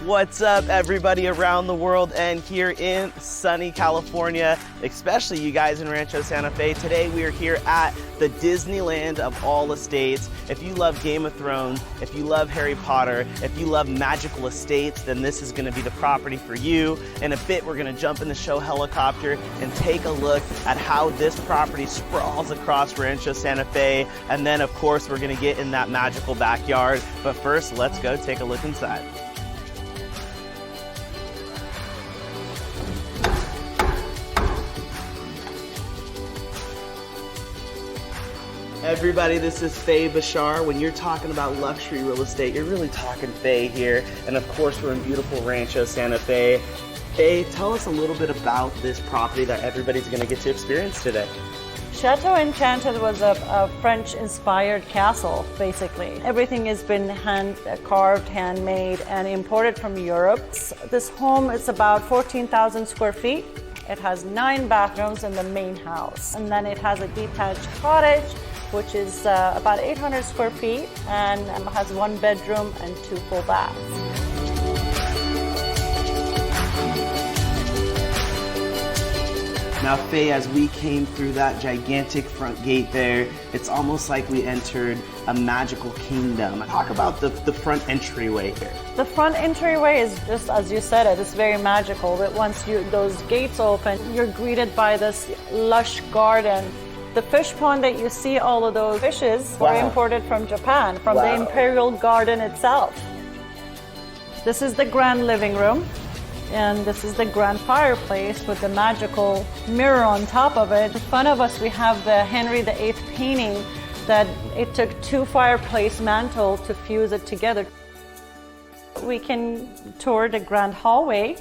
What's up, everybody around the world and here in sunny California, especially you guys in Rancho Santa Fe. Today we are here at the Disneyland of all estates. If you love Game of Thrones, if you love Harry Potter, if you love magical estates, then this is going to be the property for you. In a bit, we're going to jump in the show helicopter and take a look at how this property sprawls across Rancho Santa Fe. And then, of course, we're going to get in that magical backyard. But first, let's go take a look inside. Everybody, this is Faye Bashar. When you're talking about luxury real estate, you're really talking Faye here. And of course, we're in beautiful Rancho Santa Fe. Faye, tell us a little bit about this property that everybody's going to get to experience today. Chateau Enchanted was a French-inspired castle, basically. Everything has been hand-carved, handmade, and imported from Europe. This home is about 14,000 square feet. It has 9 bathrooms in the main house. And then it has a detached cottage, which is about 800 square feet and has 1 bedroom and 2 full baths. Now, Faye, as we came through that gigantic front gate there, it's almost like we entered a magical kingdom. Talk about the front entryway here. The front entryway is just, as you said, it's very magical. But once those gates open, you're greeted by this lush garden. The fish pond that you see, all of those fishes were imported from Japan, from the Imperial Garden itself. This is the grand living room. And this is the grand fireplace with the magical mirror on top of it. In front of us, we have the Henry VIII painting that it took 2 fireplace mantles to fuse it together. We can tour the grand hallway.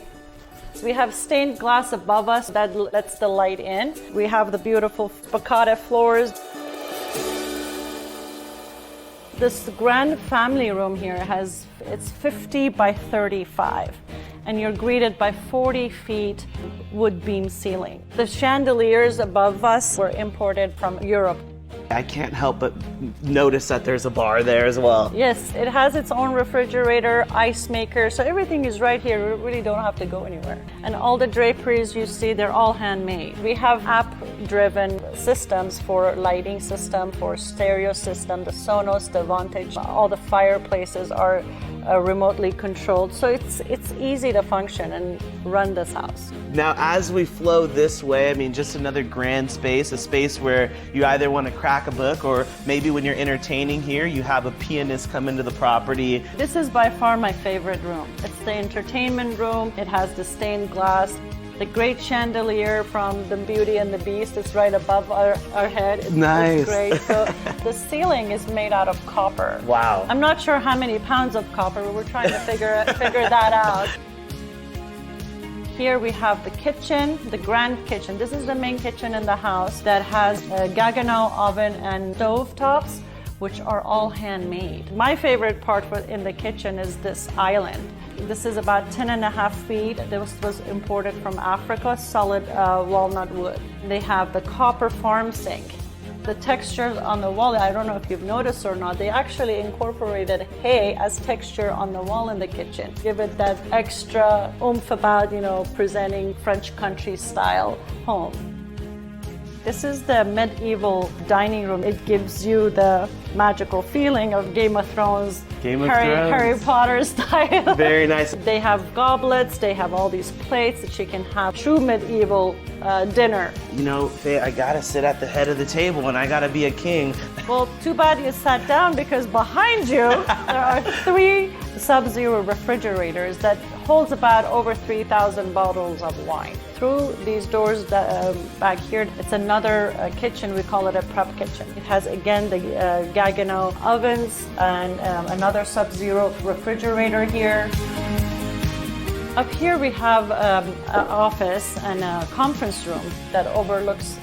We have stained glass above us that lets the light in. We have the beautiful spicata floors. This grand family room here it's 50 by 35. And you're greeted by 40 feet wood beam ceiling. The chandeliers above us were imported from Europe. I can't help but notice that there's a bar there as well. Yes, it has its own refrigerator, ice maker, so everything is right here. We really don't have to go anywhere. And all the draperies you see, they're all handmade. We have app-driven systems for lighting system, for stereo system, the Sonos, the Vantage. All the fireplaces are remotely controlled, so it's easy to function and run this house. Now, as we flow this way, I mean, just another grand space, a space where you either want to crack a book or maybe when you're entertaining here, you have a pianist come into the property. This is by far my favorite room. It's the entertainment room. It has the stained glass. The great chandelier from the Beauty and the Beast is right above our head. It's great. So the ceiling is made out of copper. Wow. I'm not sure how many pounds of copper. We're trying to figure that out. Here we have the kitchen, the grand kitchen. This is the main kitchen in the house that has a Gaggenau oven and stove tops, which are all handmade. My favorite part in the kitchen is this island. This is about 10.5 feet. This was imported from Africa, solid walnut wood. They have the copper farm sink. The textures on the wall, I don't know if you've noticed or not, they actually incorporated hay as texture on the wall in the kitchen. Give it that extra oomph about, presenting French country style home. This is the medieval dining room. It gives you the magical feeling of Game of Thrones, Harry Potter style. Very nice. They have goblets, they have all these plates that you can have true medieval dinner. Faye, I gotta sit at the head of the table and I gotta be a king. Well, too bad you sat down because behind you there are 3 Sub-Zero refrigerators that holds about over 3,000 bottles of wine. Through these doors back here, it's another kitchen. We call it a prep kitchen. It has, again, the Gaggenau ovens and another Sub-Zero refrigerator here. Up here we have an office and a conference room that overlooks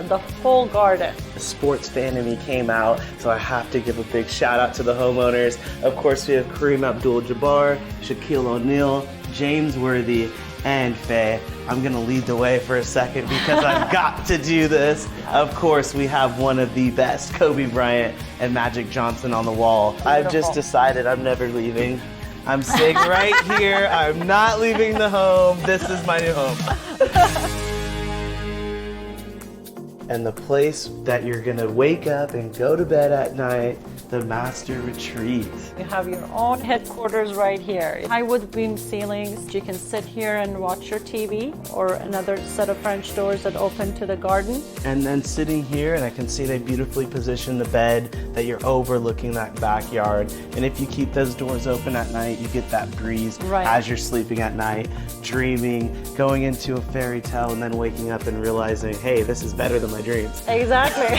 the whole garden. The sports fan in me came out, so I have to give a big shout out to the homeowners. Of course, we have Kareem Abdul-Jabbar, Shaquille O'Neal, James Worthy, and Faye. I'm gonna lead the way for a second because I've got to do this. Of course, we have one of the best, Kobe Bryant and Magic Johnson on the wall. Beautiful. I've just decided I'm never leaving. I'm staying right here. I'm not leaving the home. This is my new home. And the place that you're gonna wake up and go to bed at night, the master retreat. You have your own headquarters right here. High wood beam ceilings. You can sit here and watch your TV, or another set of French doors that open to the garden. And then sitting here, and I can see they beautifully position the bed that you're overlooking that backyard. And if you keep those doors open at night, you get that breeze as you're sleeping at night, dreaming, going into a fairy tale, and then waking up and realizing, hey, this is better than my dreams. Exactly.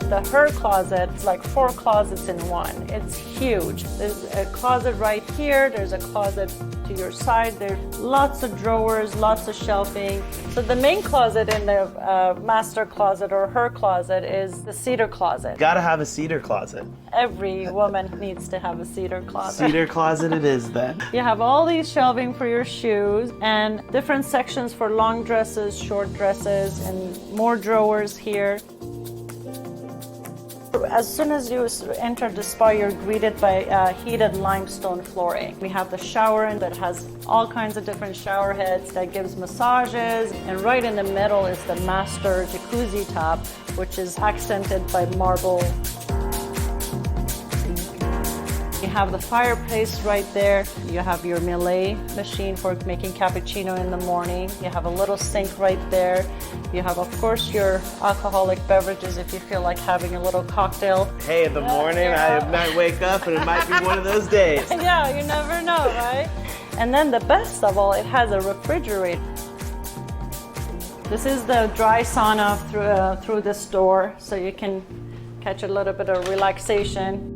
The her closet, it's like 4 closets in one. It's huge. There's a closet right here. There's a closet to your side. There's lots of drawers, lots of shelving. So the main closet in the master closet or her closet is the cedar closet. Gotta have a cedar closet. Every woman needs to have a cedar closet. Cedar closet it is then. You have all these shelving for your shoes and different sections for long dresses, short dresses, and more drawers here. As soon as you enter the spa, you're greeted by heated limestone flooring. We have the shower that has all kinds of different shower heads that gives massages. And right in the middle is the master jacuzzi tub, which is accented by marble. You have the fireplace right there. You have your Millet machine for making cappuccino in the morning. You have a little sink right there. You have, of course, your alcoholic beverages if you feel like having a little cocktail. Hey, in the morning, I might wake up and it might be one of those days. Yeah, you never know, right? And then the best of all, it has a refrigerator. This is the dry sauna through this door, so you can catch a little bit of relaxation.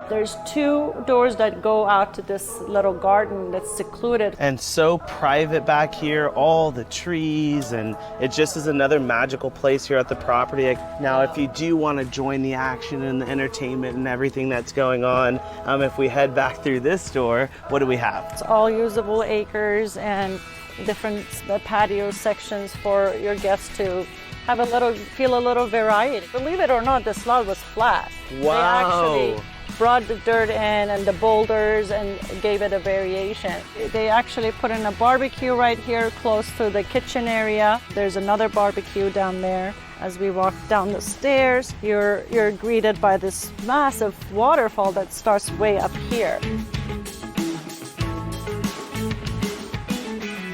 There's 2 doors that go out to this little garden that's secluded. And so private back here, all the trees, and it just is another magical place here at the property. Now, if you do want to join the action and the entertainment and everything that's going on, if we head back through this door, what do we have? It's all usable acres and different patio sections for your guests to have feel a little variety. Believe it or not, this lot was flat. Wow. They actually brought the dirt in and the boulders and gave it a variation. They actually put in a barbecue right here close to the kitchen area. There's another barbecue down there. As we walk down the stairs, you're greeted by this massive waterfall that starts way up here.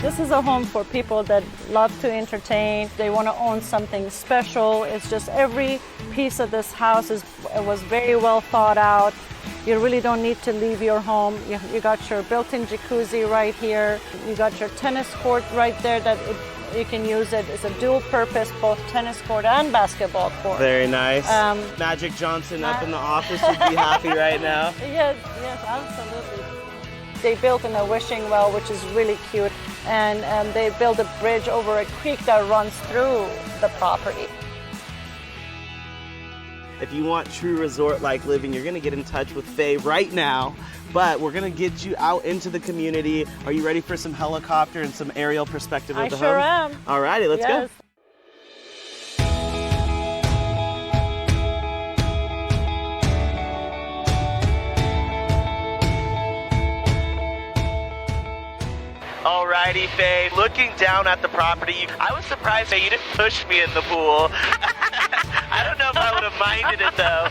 This is a home for people that love to entertain. They want to own something special. It's just every piece of this house was very well thought out. You really don't need to leave your home. You got your built-in jacuzzi right here. You got your tennis court right there that you can use it as a dual purpose, both tennis court and basketball court. Very nice. Magic Johnson up in the office would be happy right now. Yes, absolutely. They built in a wishing well, which is really cute, and they built a bridge over a creek that runs through the property. If you want true resort-like living, you're gonna get in touch with Faye right now, but we're gonna get you out into the community. Are you ready for some helicopter and some aerial perspective of the home? I sure am. All righty, let's go. Alrighty, Faye. Looking down at the property, I was surprised that you didn't push me in the pool. I don't know if I would have minded it though.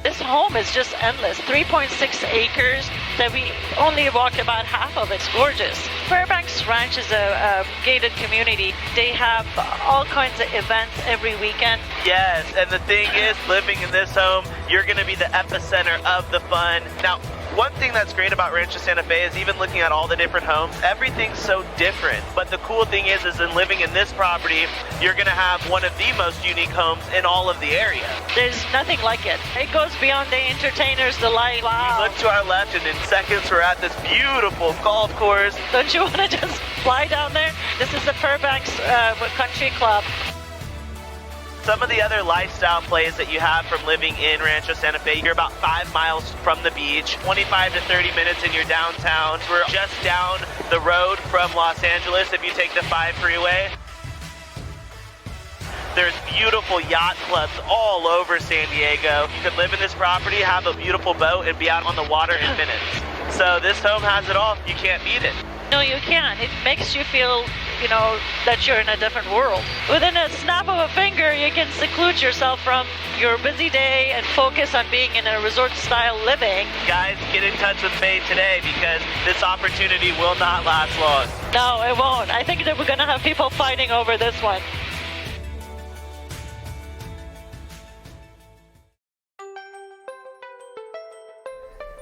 This home is just endless. 3.6 acres that we only walk about half of. It's gorgeous. Fairbanks Ranch is a gated community. They have all kinds of events every weekend. Yes, and the thing is, living in this home, you're going to be the epicenter of the fun. Now, one thing that's great about Rancho Santa Fe is even looking at all the different homes, everything's so different. But the cool thing is in living in this property, you're gonna have one of the most unique homes in all of the area. There's nothing like it. It goes beyond the entertainers, the light. Wow. We look to our left and in seconds we're at this beautiful golf course. Don't you wanna just fly down there? This is the Fairbanks Country Club. Some of the other lifestyle plays that you have from living in Rancho Santa Fe, you're about 5 miles from the beach, 25 to 30 minutes in your downtown. We're just down the road from Los Angeles if you take the 5 freeway. There's beautiful yacht clubs all over San Diego. You could live in this property, have a beautiful boat, and be out on the water in minutes. So this home has it all. You can't beat it. No, you can't. It makes you feel, that you're in a different world. Within a snap of a finger, you can seclude yourself from your busy day and focus on being in a resort-style living. Guys, get in touch with Faye today because this opportunity will not last long. No, it won't. I think that we're going to have people fighting over this one.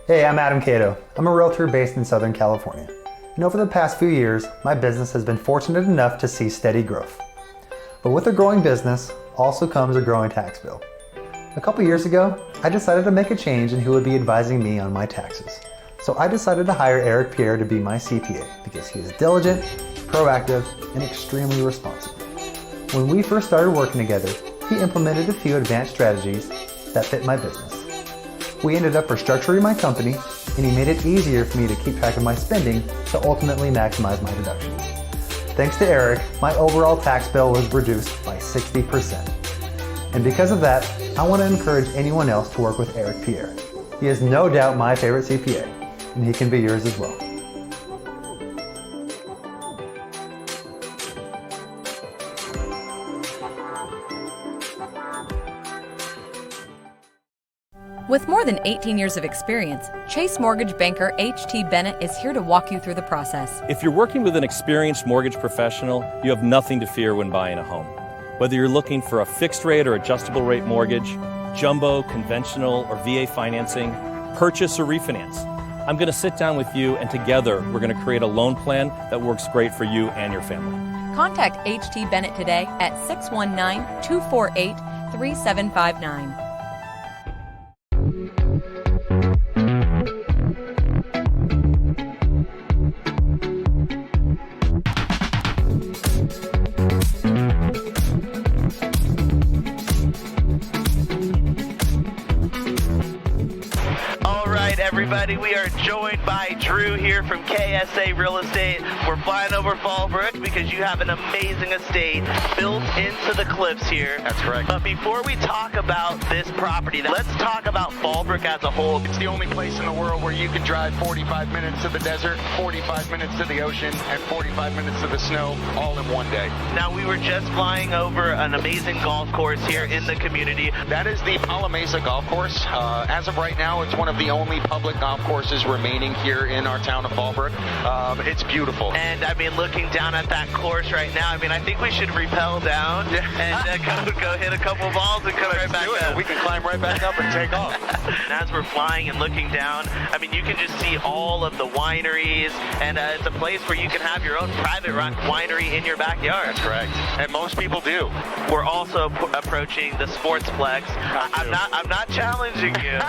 Hey, I'm Adam Cato. I'm a realtor based in Southern California. And over the past few years, my business has been fortunate enough to see steady growth. But with a growing business also comes a growing tax bill. A couple years ago, I decided to make a change in who would be advising me on my taxes. So I decided to hire Eric Pierre to be my CPA because he is diligent, proactive, and extremely responsible. When we first started working together, he implemented a few advanced strategies that fit my business. We ended up restructuring my company, and he made it easier for me to keep track of my spending to ultimately maximize my deductions. Thanks to Eric, my overall tax bill was reduced by 60%. And because of that, I want to encourage anyone else to work with Eric Pierre. He is no doubt my favorite CPA, and he can be yours as well. With more than 18 years of experience, Chase mortgage banker H.T. Bennett is here to walk you through the process. If you're working with an experienced mortgage professional, you have nothing to fear when buying a home. Whether you're looking for a fixed rate or adjustable rate mortgage, jumbo, conventional, or VA financing, purchase or refinance, I'm going to sit down with you and together we're going to create a loan plan that works great for you and your family. Contact H.T. Bennett today at 619-248-3759. Everybody, we are joined by Drew here from KSA Real Estate. We're flying over Fallbrook because you have an amazing estate built into the cliffs here. That's correct. But before we talk about this property, let's talk about Fallbrook as a whole. It's the only place in the world where you can drive 45 minutes to the desert, 45 minutes to the ocean, and 45 minutes to the snow all in one day. Now, we were just flying over an amazing golf course here in the community. That is the Pala Mesa Golf Course. As of right now, it's one of the only public golf courses remaining here in our town of Fallbrook. It's beautiful. And I mean, looking down at that course right now, I mean, I think we should rappel down and go hit a couple balls and come right back up. We can climb right back up and take off. And as we're flying and looking down, I mean, you can just see all of the wineries, and it's a place where you can have your own private winery in your backyard. That's correct. And most people do. We're also approaching the Sportsplex. I'm not challenging you,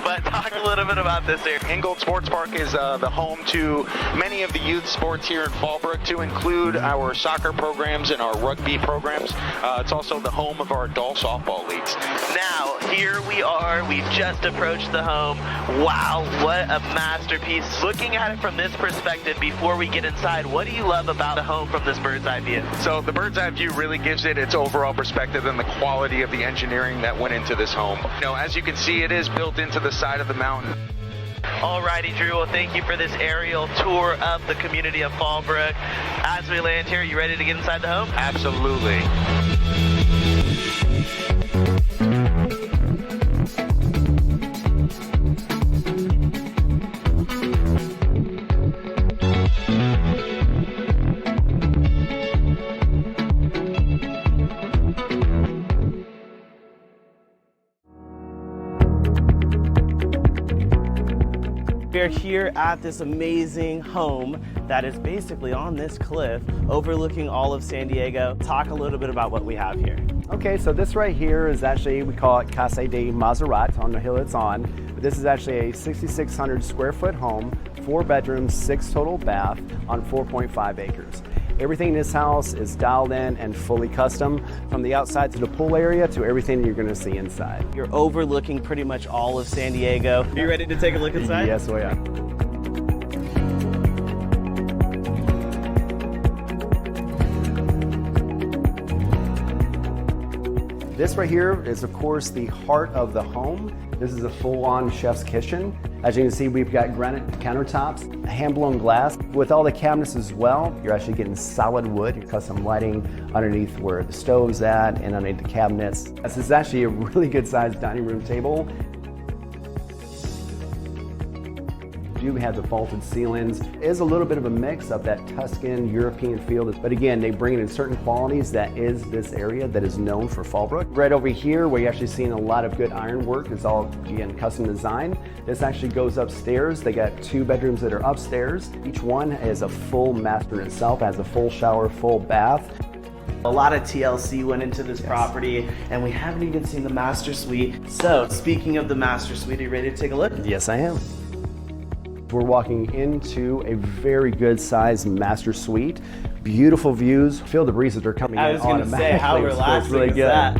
but talk a little bit about this area. Ingold Sports Park is the home to many of the youth sports here in Fallbrook, to include our soccer programs and our rugby programs. It's also the home of our adult softball leagues. Now, here we are. We've just approached the home. Wow, what a masterpiece. Looking at it from this perspective, before we get inside, what do you love about the home from this bird's eye view? So the bird's eye view really gives it its overall perspective and the quality of the engineering that went into this home. As you can see, it is built into the side of the mountain. Alrighty, Drew, well, thank you for this aerial tour of the community of Fallbrook. As we land here, you ready to get inside the home? Absolutely. We're here at this amazing home that is basically on this cliff overlooking all of San Diego. Talk a little bit about what we have here. Okay, so this right here is actually, we call it Casa de Mazerat on the hill it's on. But this is actually a 6,600 square foot home, 4 bedrooms, 6 total bath on 4.5 acres. Everything in this house is dialed in and fully custom, from the outside to the pool area to everything you're gonna see inside. You're overlooking pretty much all of San Diego. Are you ready to take a look inside? Yes, we are. This right here is, of course, the heart of the home. This is a full-on chef's kitchen. As you can see, we've got granite countertops, hand-blown glass. With all the cabinets as well, you're actually getting solid wood, your custom lighting underneath where the stove's at and underneath the cabinets. This is actually a really good-sized dining room table. You have the vaulted ceilings. It is a little bit of a mix of that Tuscan European feel, but again, they bring in certain qualities that is this area that is known for Fallbrook. Right over here, where you're actually seeing a lot of good ironwork, is all, again, custom design. This actually goes upstairs. They got 2 bedrooms that are upstairs. Each one is a full master in itself, has a full shower, full bath. A lot of TLC went into this property, and we haven't even seen the master suite. So, speaking of the master suite, are you ready to take a look? Yes, I am. We're walking into a very good sized master suite. Beautiful views. Feel the breezes are coming in automatically. I was going to say, how relaxing really is good. that?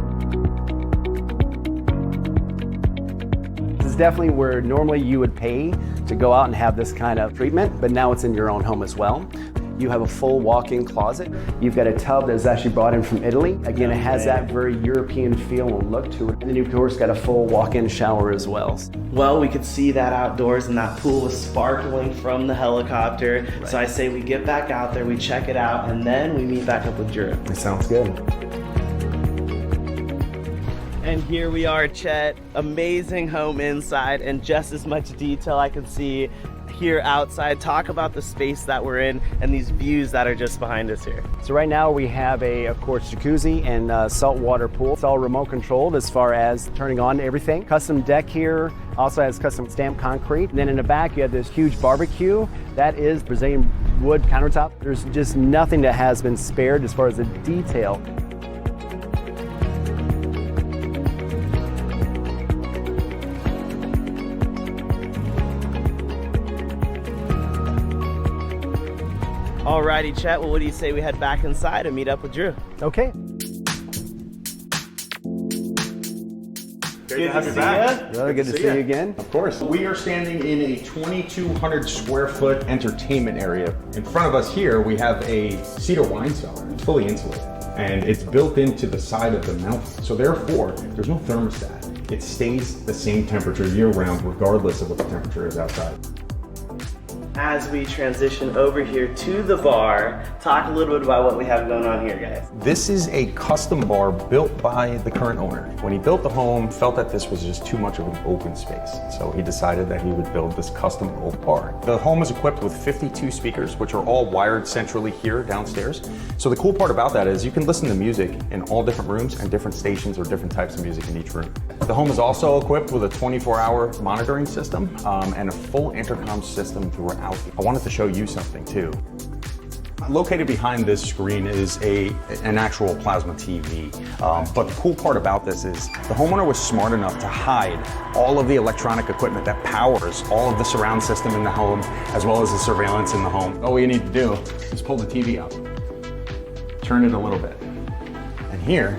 This is definitely where normally you would pay to go out and have this kind of treatment, but now it's in your own home as well. You have a full walk-in closet. You've got a tub that's actually brought in from Italy. Again, it has that very European feel and look to it. And then you've of course got a full walk-in shower as well. Well, we could see that outdoors, and that pool was sparkling from the helicopter. Right. So I say we get back out there, we check it out, and then we meet back up with Drew. It sounds good. And here we are, Chet. Amazing home inside, and just as much detail I can see here outside. Talk about the space that we're in and these views that are just behind us here. So right now we have a, of course, jacuzzi and saltwater pool. It's all remote controlled as far as turning on everything. Custom deck here, also has custom stamped concrete. And then in the back you have this huge barbecue. That is Brazilian wood countertop. There's just nothing that has been spared as far as the detail. Alrighty, Chet, well, what do you say we head back inside and meet up with Drew? Okay. Good to see you. Really good to see you again. Of course. We are standing in a 2,200 square foot entertainment area. In front of us here, we have a cedar wine cellar. It's fully insulated, and it's built into the side of the mountain. So therefore, there's no thermostat. It stays the same temperature year round, regardless of what the temperature is outside. As we transition over here to the bar, talk a little bit about what we have going on here, guys. This is a custom bar built by the current owner. When he built the home, felt that this was just too much of an open space. So he decided that he would build this custom oak bar. The home is equipped with 52 speakers, which are all wired centrally here downstairs. So the cool part about that is you can listen to music in all different rooms and different stations or different types of music in each room. The home is also equipped with a 24-hour monitoring system and a full intercom system throughout. I wanted to show you something too. Located behind this screen is an actual plasma TV. But the cool part about this is the homeowner was smart enough to hide all of the electronic equipment that powers all of the surround system in the home, as well as the surveillance in the home. All you need to do is pull the TV up, turn it a little bit, and here,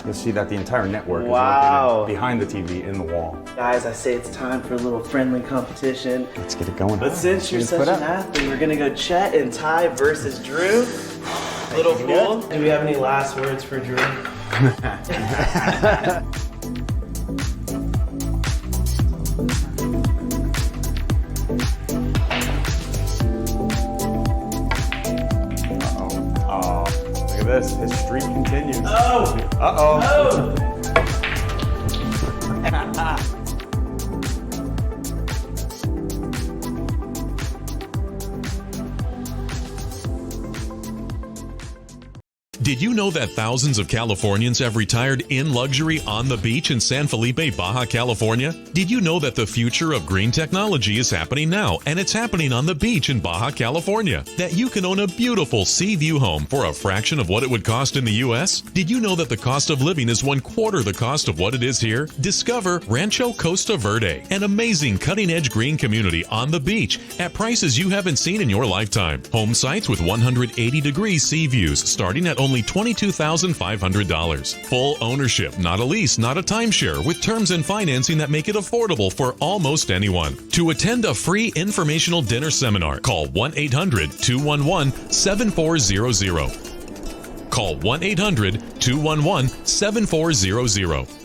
you'll see that the entire network is located behind the TV in the wall. Guys, I say it's time for a little friendly competition. Let's get it going. But since you're such an athlete, we're gonna go Chet and Ty versus Drew. Little fool. Do we have any last words for Drew? Look at this, his streak continues. Oh! Uh-oh. Oh! Did you know that thousands of Californians have retired in luxury on the beach in San Felipe, Baja California? Did you know that the future of green technology is happening now, and it's happening on the beach in Baja California? That you can own a beautiful sea view home for a fraction of what it would cost in the U.S.? Did you know that the cost of living is 1/4 the cost of what it is here? Discover Rancho Costa Verde, an amazing cutting-edge green community on the beach at prices you haven't seen in your lifetime. Home sites with 180-degree sea views starting at only $22,500. Full ownership, not a lease, not a timeshare, with terms and financing that make it affordable for almost anyone. To attend a free informational dinner seminar, call 1-800-211-7400. Call 1-800-211-7400.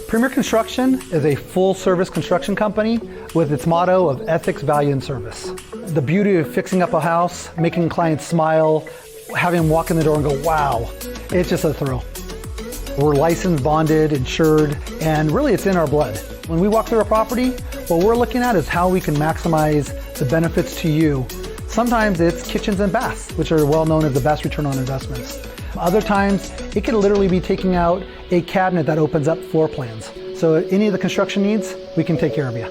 Premier Construction is a full-service construction company with its motto of ethics, value, and service. The beauty of fixing up a house, making clients smile, having them walk in the door and go, wow, it's just a thrill. We're licensed, bonded, insured, and really it's in our blood. When we walk through a property, what we're looking at is how we can maximize the benefits to you. Sometimes it's kitchens and baths, which are well known as the best return on investments. Other times, it could literally be taking out a cabinet that opens up floor plans. So any of the construction needs, we can take care of you.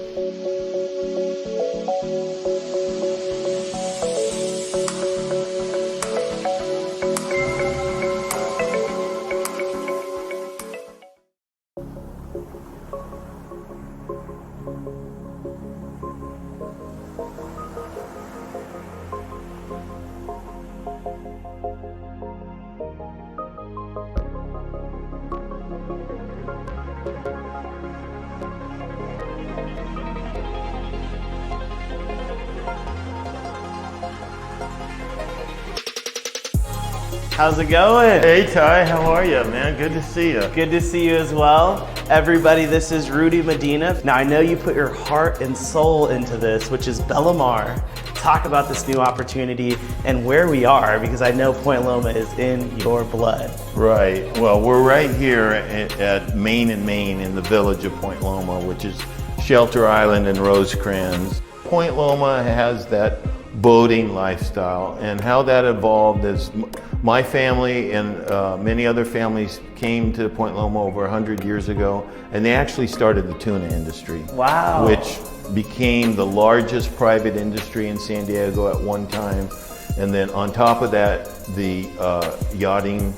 How's it going? Hey Ty, how are you, man? Good to see you. Good to see you as well. Everybody, this is Rudy Medina. Now I know you put your heart and soul into this, which is Bellamar. Talk about this new opportunity and where we are, because I know Point Loma is in your blood. Right, well we're right here at Main and Main in the village of Point Loma, which is Shelter Island and Rosecrans. Point Loma has that boating lifestyle, and how that evolved is my family and many other families came to Point Loma over 100 years ago, and they actually started the tuna industry. Wow. Which became the largest private industry in San Diego at one time. And then on top of that, the yachting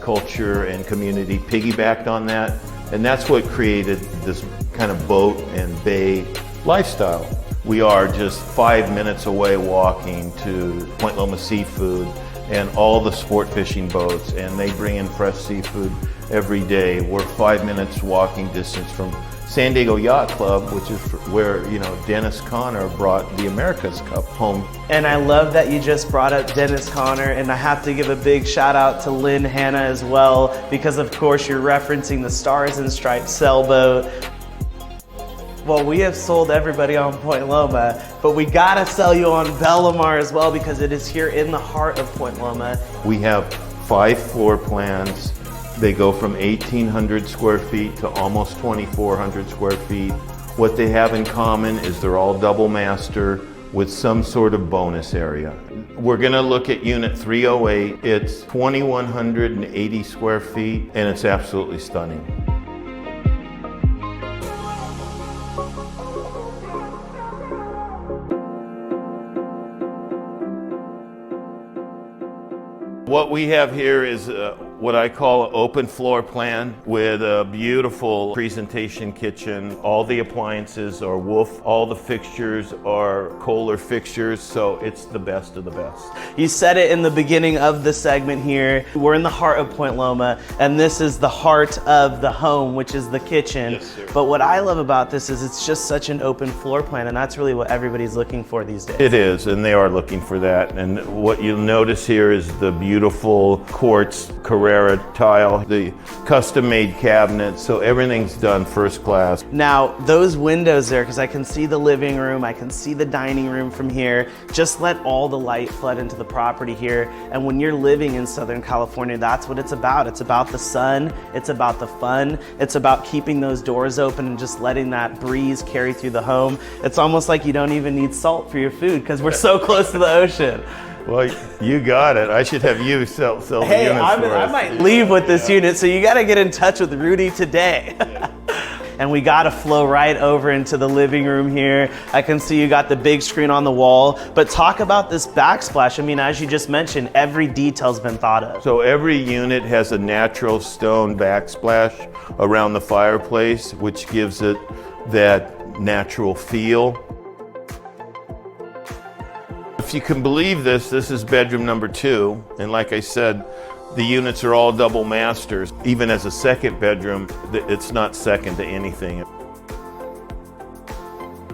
culture and community piggybacked on that. And that's what created this kind of boat and bay lifestyle. We are just 5 minutes away walking to Point Loma Seafood and all the sport fishing boats, and they bring in fresh seafood every day. We're 5 minutes walking distance from San Diego Yacht Club, which is where, you know, Dennis Conner brought the America's Cup home. And I love that you just brought up Dennis Conner, and I have to give a big shout out to Lynn Hanna as well, because of course you're referencing the Stars and Stripes sailboat. Well, we have sold everybody on Point Loma, but we gotta sell you on Bellamar as well, because it is here in the heart of Point Loma. We have 5 floor plans. They go from 1,800 square feet to almost 2,400 square feet. What they have in common is they're all double master with some sort of bonus area. We're gonna look at unit 308. It's 2,180 square feet, and it's absolutely stunning. What we have here is what I call an open floor plan with a beautiful presentation kitchen. All the appliances are Wolf. All the fixtures are Kohler fixtures, so it's the best of the best. You said it in the beginning of the segment here. We're in the heart of Point Loma, and this is the heart of the home, which is the kitchen. Yes, sir. But what I love about this is it's just such an open floor plan, and that's really what everybody's looking for these days. It is, and they are looking for that. And what you'll notice here is the beautiful quartz Carrera tile, the custom-made cabinets, so everything's done first class. Now, those windows there, because I can see the living room, I can see the dining room from here, just let all the light flood into the property here. And when you're living in Southern California, that's what it's about. It's about the sun, it's about the fun, it's about keeping those doors open and just letting that breeze carry through the home. It's almost like you don't even need salt for your food because we're so close to the ocean. Well, you got it. I should have you sell the units for us. I might leave with this unit, so you got to get in touch with Rudy today. And we got to flow right over into the living room here. I can see you got the big screen on the wall, but talk about this backsplash. I mean, as you just mentioned, every detail's been thought of. So every unit has a natural stone backsplash around the fireplace, which gives it that natural feel. If you can believe this, this is bedroom number 2. And like I said, The units are all double masters. Even as a second bedroom, it's not second to anything.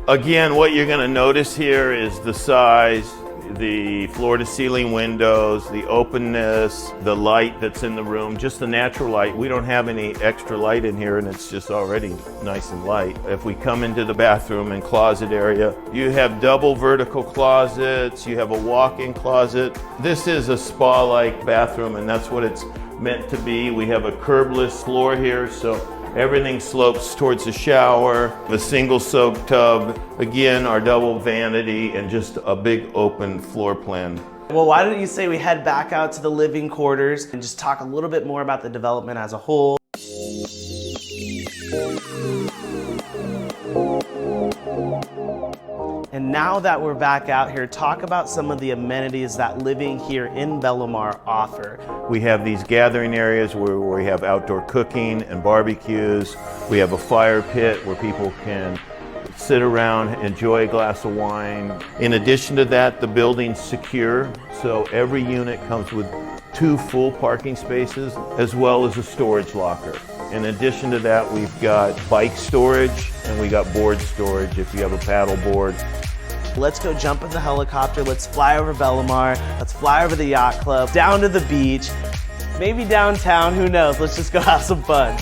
Again, what you're going to notice here is the size, the floor-to-ceiling windows, the openness, the light that's in the room, just the natural light. We don't have any extra light in here, and it's just already nice and light. If we come into the bathroom and closet area, you have double vertical closets, you have a walk-in closet. This is a spa-like bathroom, and that's what it's meant to be. We have a curbless floor here, so everything slopes towards the shower, a single soak tub, again, our double vanity, and just a big open floor plan. Well, why don't you say we head back out to the living quarters and just talk a little bit more about the development as a whole. And now that we're back out here, talk about some of the amenities that living here in Belomar offer. We have these gathering areas where we have outdoor cooking and barbecues. We have a fire pit where people can sit around, enjoy a glass of wine. In addition to that, the building's secure, so every unit comes with 2 full parking spaces as well as a storage locker. In addition to that, we've got bike storage and we got board storage if you have a paddle board. Let's go jump in the helicopter, let's fly over Belomar, let's fly over the yacht club, down to the beach, maybe downtown, who knows, let's just go have some fun.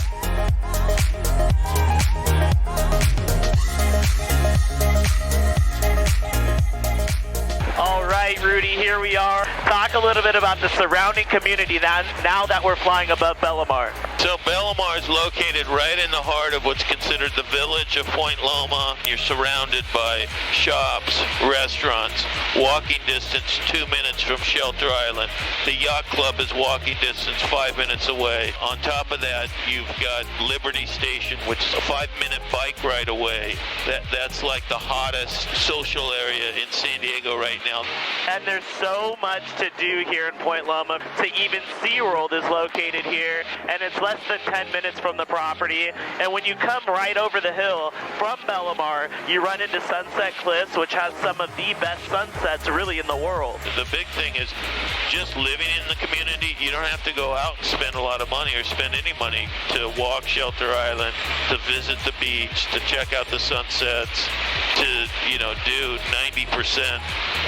All right, Rudy, here we are. Talk a little bit about the surrounding community now that we're flying above Belomar. So Belomar is located right in the heart of what's considered the village of Point Loma. You're surrounded by shops, restaurants, walking distance 2 minutes from Shelter Island. The yacht club is walking distance 5 minutes away. On top of that, you've got Liberty Station, which is a 5-minute bike ride away. That's like the hottest social area in San Diego right now. And there's so much to do here in Point Loma. To even SeaWorld is located here, and it's less than 10 minutes from the property. And when you come right over the hill from Belomar, you run into Sunset Cliffs, which has some of the best sunsets really in the world. The big thing is just living in the community. You don't have to go out and spend a lot of money or spend any money to walk Shelter Island, to visit the beach, to check out the sunsets, to, do 90%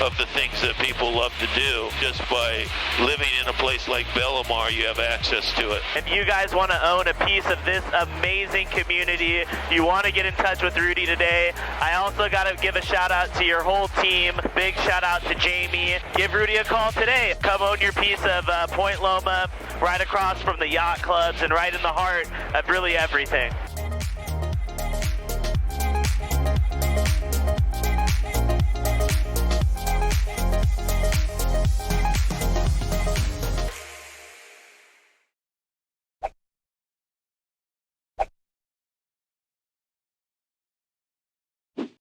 of the things that people love to do. Just by living in a place like Belomar, you have access to it. If you guys want to own a piece of this amazing community, you want to get in touch with Rudy today. I also got to give a shout out to your whole team. Big shout out to Jamie. Give Rudy a call today. Come own your piece of Point Loma, right across from the yacht clubs and right in the heart of really everything.